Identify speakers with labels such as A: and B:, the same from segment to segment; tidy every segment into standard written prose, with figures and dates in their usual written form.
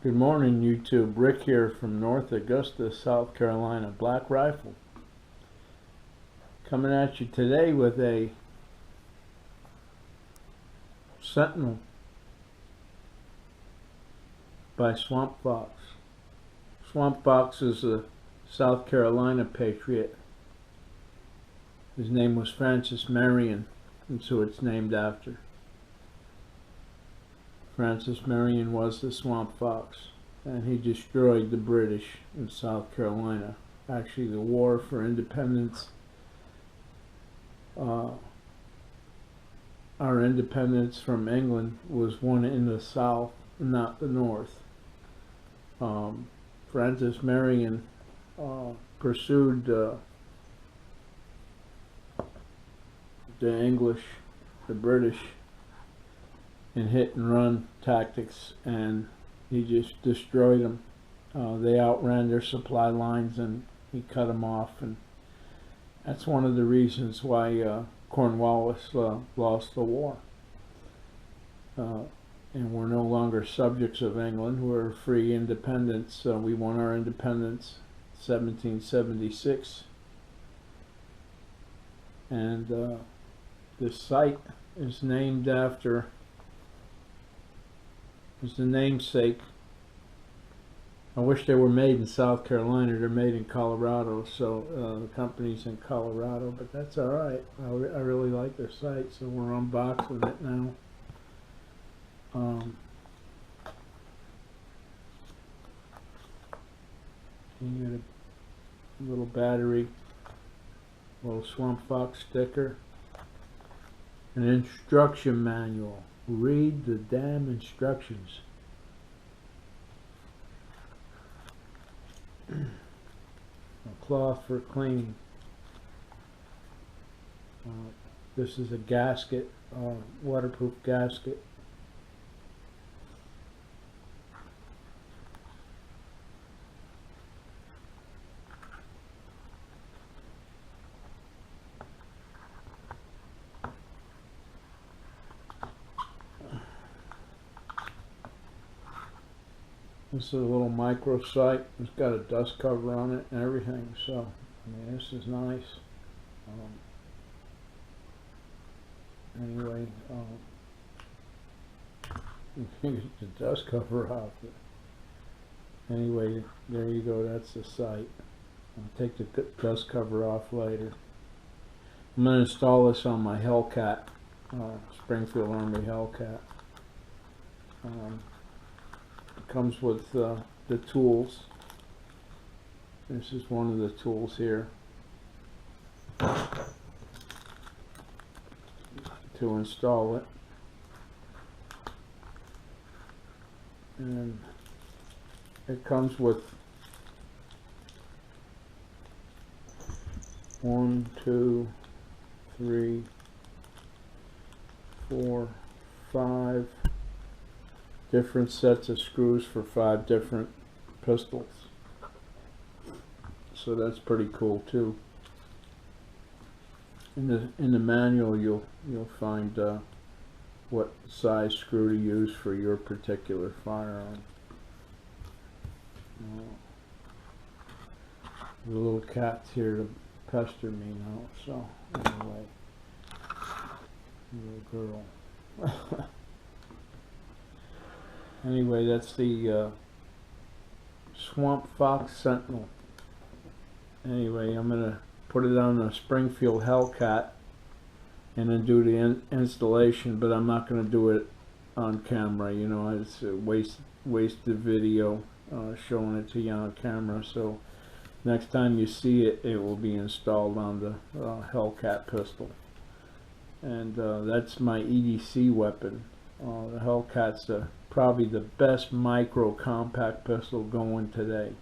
A: Good morning, YouTube. Rick here from North Augusta, South Carolina. Black Rifle. Coming at you today with a Sentinel by Swampfox. Swampfox is a South Carolina patriot. His name was Francis Marion, and so it's named after. Francis Marion was the Swamp Fox, and he destroyed the British in South Carolina. Actually, the war for independence, our independence from England was won in the South, not the North. Francis Marion pursued the English, the British, in hit and run tactics, and he just destroyed them. They outran their supply lines and he cut them off, and that's one of the reasons why Cornwallis lost the war. And we're no longer subjects of England. We're free independents. We won our independence in 1776, and this site is named after, is the namesake. I wish they were made in South Carolina. They're made in Colorado, so the company's in Colorado, but that's alright. I really like their site, so we're unboxing it now. You get a little battery, a little Swampfox sticker, an instruction manual. Read the damn instructions. A cloth for cleaning. This is a gasket, waterproof gasket. This is a little micro sight. It's got a dust cover on it and everything, so I mean, this is nice. Anyway, you can get the dust cover off it. Anyway, there you go. That's the sight. I'll take the dust cover off later. I'm going to install this on my Hellcat, Springfield Army Hellcat. Comes with the tools. This is one of the tools here to install it, and it comes with 1, 2, 3, 4, 5 different sets of screws for 5 different pistols, so that's pretty cool too. In the manual you'll find what size screw to use for your particular firearm. The little cat's here to pester me now, so anyway, little girl. Anyway, that's the Swampfox Sentinel. Anyway, I'm going to put it on a Springfield Hellcat and then do the installation, but I'm not going to do it on camera. You know, it's a wasted video showing it to you on camera, so next time you see it, it will be installed on the Hellcat pistol. And that's my EDC weapon. The Hellcat's probably the best micro compact pistol going today.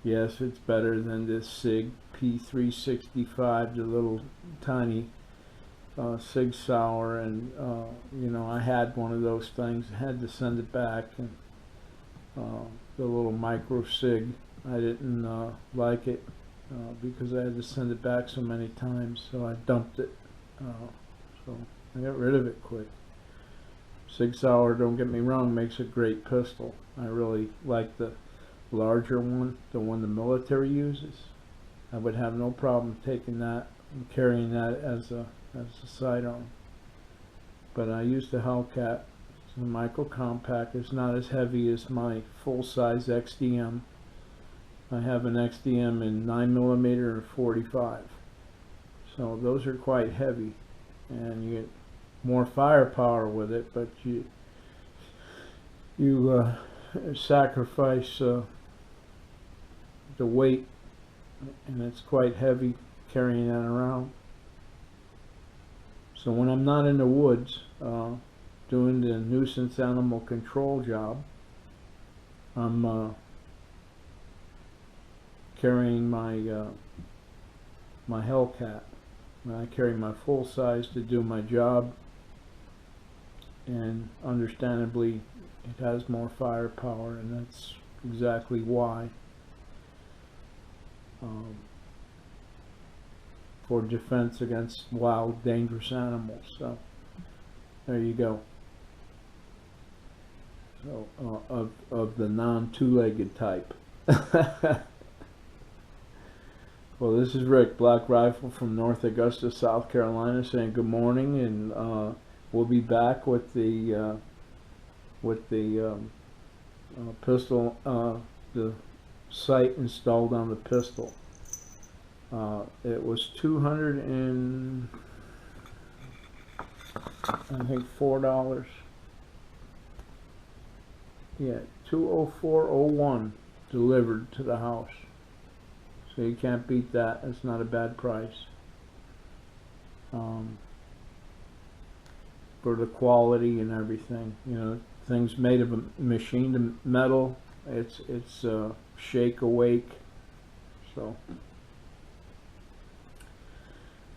A: Yes, it's better than this SIG P365, the little tiny Sig Sauer, and you know, I had one of those things. I had to send it back, and the little micro SIG, I didn't like it because I had to send it back so many times, so I dumped it. So I got rid of it quick. Sig Sauer, don't get me wrong, makes a great pistol. I really like the larger one, the one the military uses. I would have no problem taking that and carrying that as a sidearm. But I use the Hellcat. It's a micro compact. It's not as heavy as my full-size XDM. I have an XDM in 9mm and 45. So those are quite heavy, and you get more firepower with it, but you sacrifice the weight, and it's quite heavy carrying that around. So when I'm not in the woods doing the nuisance animal control job, I'm carrying my my Hellcat. I carry my full size to do my job, and understandably it has more firepower, and that's exactly why. For defense against wild, dangerous animals. So there you go. So of the non-two-legged type. Well, this is Rick, Black Rifle from North Augusta, South Carolina, saying good morning, and we'll be back with the pistol, the sight installed on the pistol. It was $204 yeah, $204.01 delivered to the house. So you can't beat that. That's not a bad price. For the quality and everything, you know, things made of a machined metal. It's shake awake. So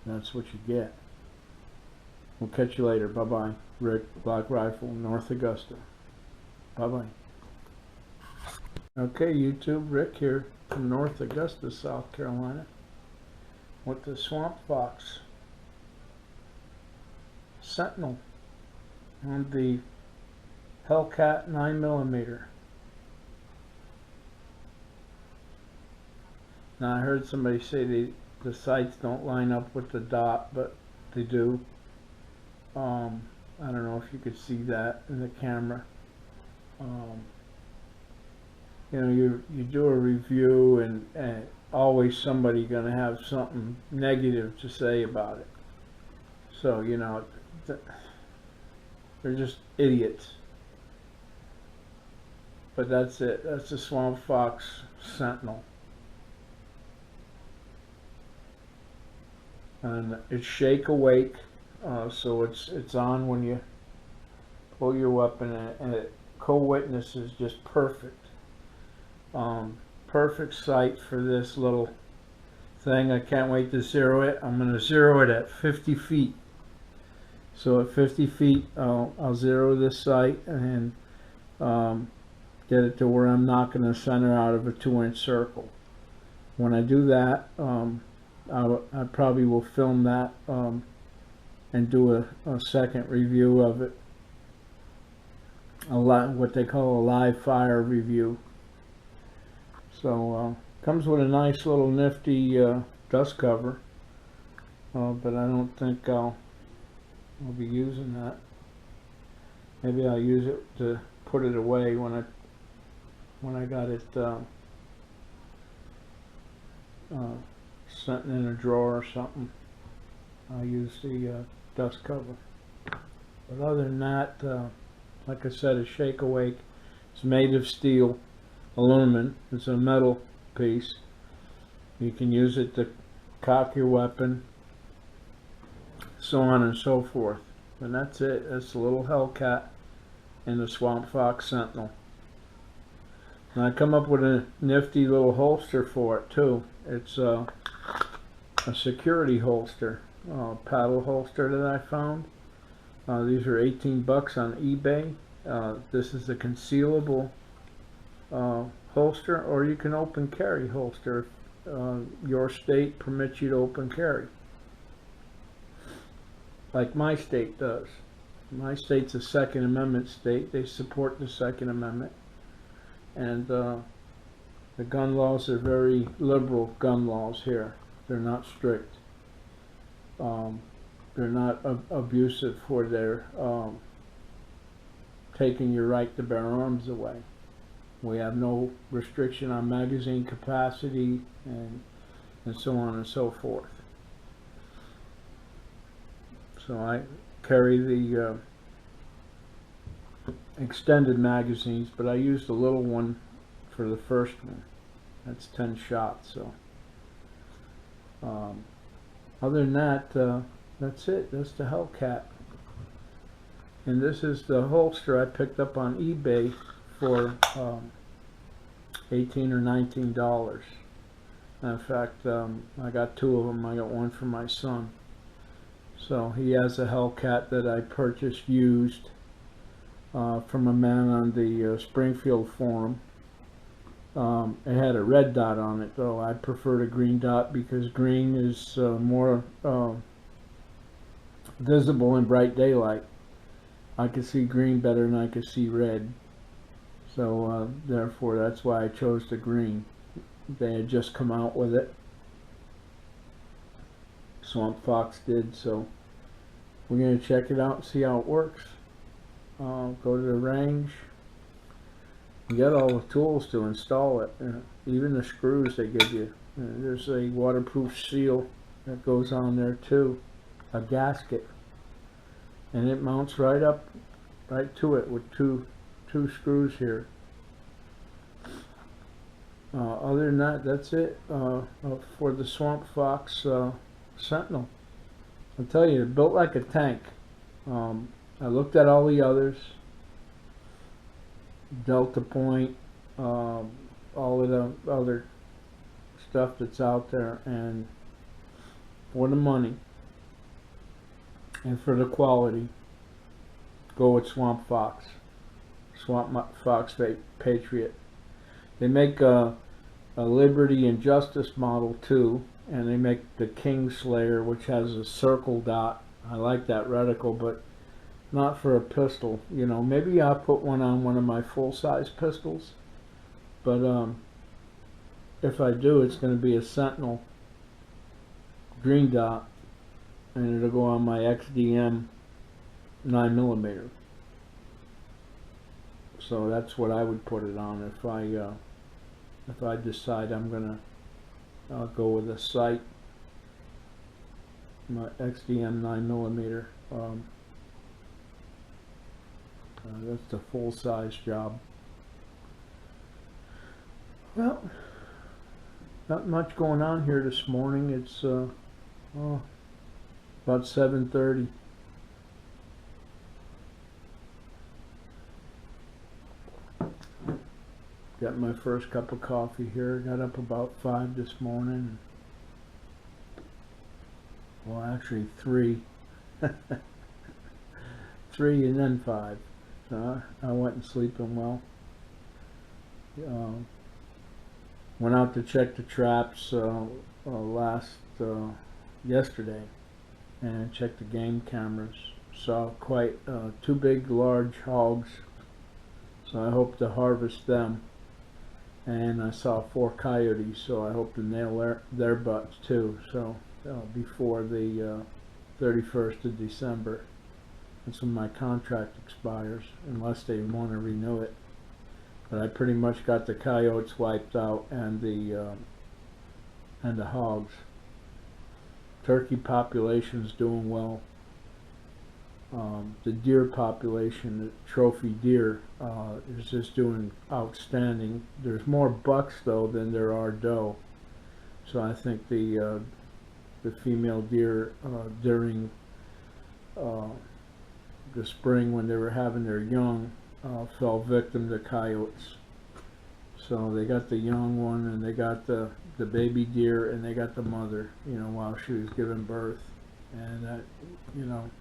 A: that's what you get. We'll catch you later. Bye bye. Rick, Black Rifle, North Augusta. Bye bye. Okay, YouTube, Rick here from North Augusta, South Carolina, with the Swampfox Sentinel on the Hellcat 9mm. Now I heard somebody say the sights don't line up with the dot, but they do. I don't know if you could see that in the camera. You know, you do a review, and always somebody gonna have something negative to say about it. So, you know, they're just idiots. But that's it. That's the Swampfox Sentinel. And it's shake awake, so it's on when you pull your weapon, and it co-witness is just perfect. Perfect sight for this little thing. I can't wait to zero it. I'm going to zero it at 50 feet. So at 50 feet, I'll zero this sight and get it to where I'm not going to center out of a 2-inch circle. When I do that, I probably will film that and do a second review of it. What they call a live fire review. So comes with a nice little nifty dust cover, but I don't think I'll be using that. Maybe I'll use it to put it away when I got it sent in a drawer or something. I'll use the dust cover. But other than that, like I said, a shake awake. It's made of steel, aluminum. It's a metal piece. You can use it to cock your weapon, so on and so forth. And that's it. That's the little Hellcat and the Swampfox Sentinel. And I come up with a nifty little holster for it too. It's a security holster, paddle holster that I found. These are 18 bucks on eBay. This is a concealable holster, or you can open carry holster if your state permits you to open carry, like my state does. my state's a Second Amendment state. They support the Second Amendment, and the gun laws are very liberal gun laws here. They're not strict. They're not abusive for their taking your right to bear arms away. We have no restriction on magazine capacity and so on and so forth. So I carry the extended magazines, but I used the little one for the first one. That's 10 shots. So other than that, that's it. That's the Hellcat. And this is the holster I picked up on eBay for $18 or $19. In fact, I got two of them. I got one for my son. So he has a Hellcat that I purchased used from a man on the Springfield forum. It had a red dot on it, though. I prefer the green dot because green is more visible in bright daylight. I could see green better than I could see red. So therefore that's why I chose the green. They had just come out with it. Swampfox did, so we're going to check it out and see how it works. Go to the range. You got all the tools to install it, even the screws they give you. There's a waterproof seal that goes on there too, a gasket, and it mounts right up, right to it with two screws here. Other than that, that's it for the Swampfox Sentinel. I'll tell you, it built like a tank. I looked at all the others, Delta Point, all of the other stuff that's out there, and for the money and for the quality, go with Swampfox Patriot. They make a Liberty and Justice model too, and they make the Kingslayer, which has a circle dot. I like that reticle, but not for a pistol. You know, maybe I'll put one on one of my full-size pistols, but if I do, it's going to be a Sentinel green dot, and it'll go on my XDM 9mm. So that's what I would put it on if I decide I'm gonna go with a sight, my XDM 9mm. That's the full-size job. Well, not much going on here this morning. It's about 7:30. Got my first cup of coffee here. Got up about 5 this morning. Well, actually 3. 3 and then 5. So I wasn't sleeping well. Went out to check the traps yesterday, and checked the game cameras. Saw quite 2 big, large hogs. So I hope to harvest them. And I saw 4 coyotes, so I hope to nail their butts too. So before the 31st of December, that's when my contract expires, unless they want to renew it. But I pretty much got the coyotes wiped out and the hogs. Turkey population's doing well. The deer population, the trophy deer, is just doing outstanding. There's more bucks though than there are doe, so I think the female deer during the spring when they were having their young fell victim to coyotes. So they got the young one, and they got the baby deer, and they got the mother, you know, while she was giving birth, and that, you know,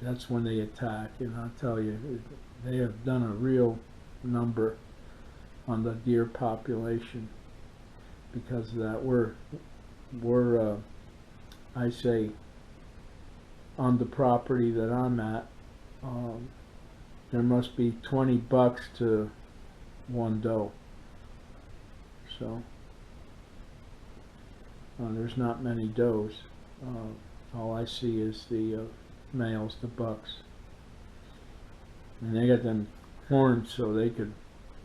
A: that's when they attack. And I'll tell you, they have done a real number on the deer population because of that. We're I say, on the property that I'm at, there must be 20 bucks to one doe. So there's not many does. All I see is the males, the bucks. And they got them horns so they could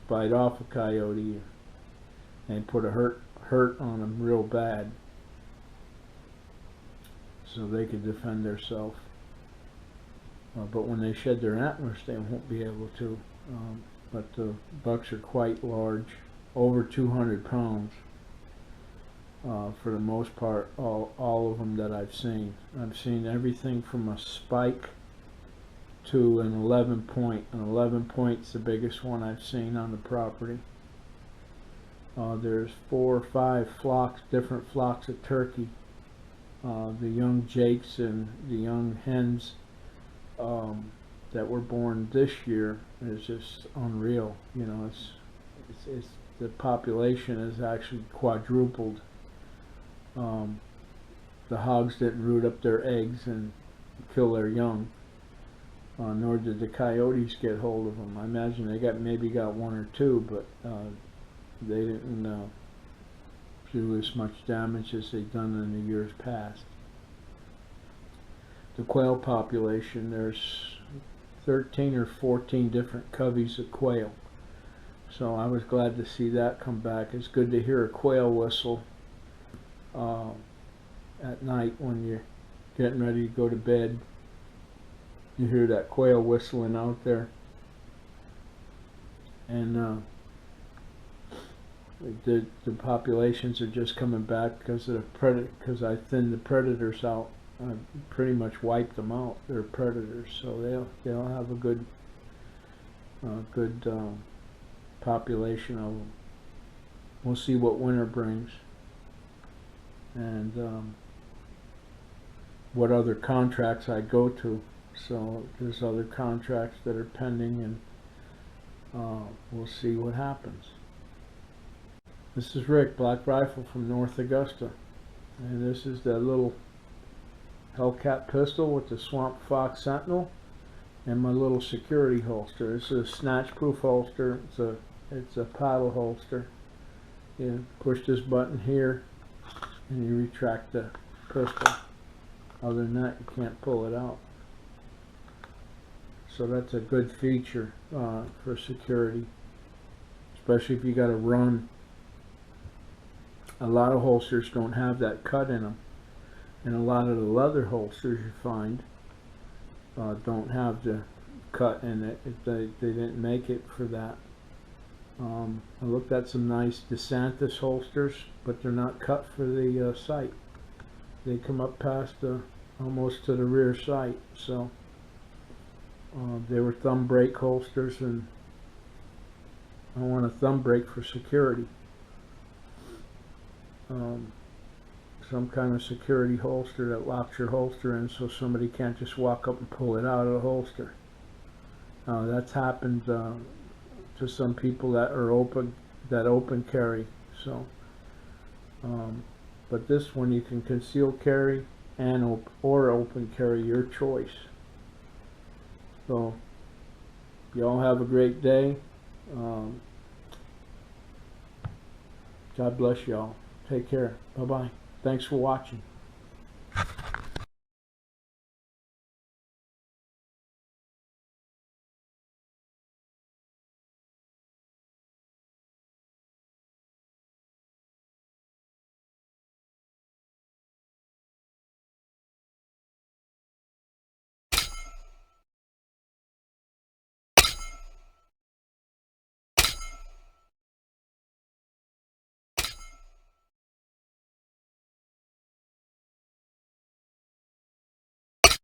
A: bite off a coyote and put a hurt on them real bad, so they could defend themselves. But when they shed their antlers, they won't be able to. But the bucks are quite large, over 200 pounds. For the most part, all of them that I've seen. I've seen everything from a spike to an 11 point. An 11 point's the biggest one I've seen on the property. There's 4 or 5 flocks, different flocks of turkey. The young jakes and the young hens that were born this year is just unreal. You know, it's the population is actually quadrupled. The hogs didn't root up their eggs and kill their young, nor did the coyotes get hold of them. I imagine they maybe got 1 or 2, but they didn't do as much damage as they've done in the years past. The quail population, there's 13 or 14 different coveys of quail. So I was glad to see that come back. It's good to hear a quail whistle at night when you're getting ready to go to bed. You hear that quail whistling out there. And the populations are just coming back because of because I thinned the predators out. I pretty much wiped them out. They're predators, so they'll have a good population of them. We'll see what winter brings, and what other contracts I go to. So there's other contracts that are pending, and we'll see what happens. This is Rick, Black Rifle from North Augusta, and this is the little Hellcat pistol with the Swampfox Sentinel and my little security holster. This is a snatch-proof holster. It's a paddle holster. You push this button here, and you retract the pistol. Other than that, you can't pull it out. So that's a good feature for security, especially if you got to run. A lot of holsters don't have that cut in them, and a lot of the leather holsters you find don't have the cut in it. They didn't make it for that. I looked at some nice DeSantis holsters, but they're not cut for the sight. They come up past almost to the rear sight. So they were thumb brake holsters, and I want a thumb brake for security. Some kind of security holster that locks your holster in, so somebody can't just walk up and pull it out of the holster. That's happened to some people that are open carry. So, but this one you can conceal carry and or open carry, your choice. So, y'all have a great day. God bless y'all. Take care. Bye-bye. Thanks for watching.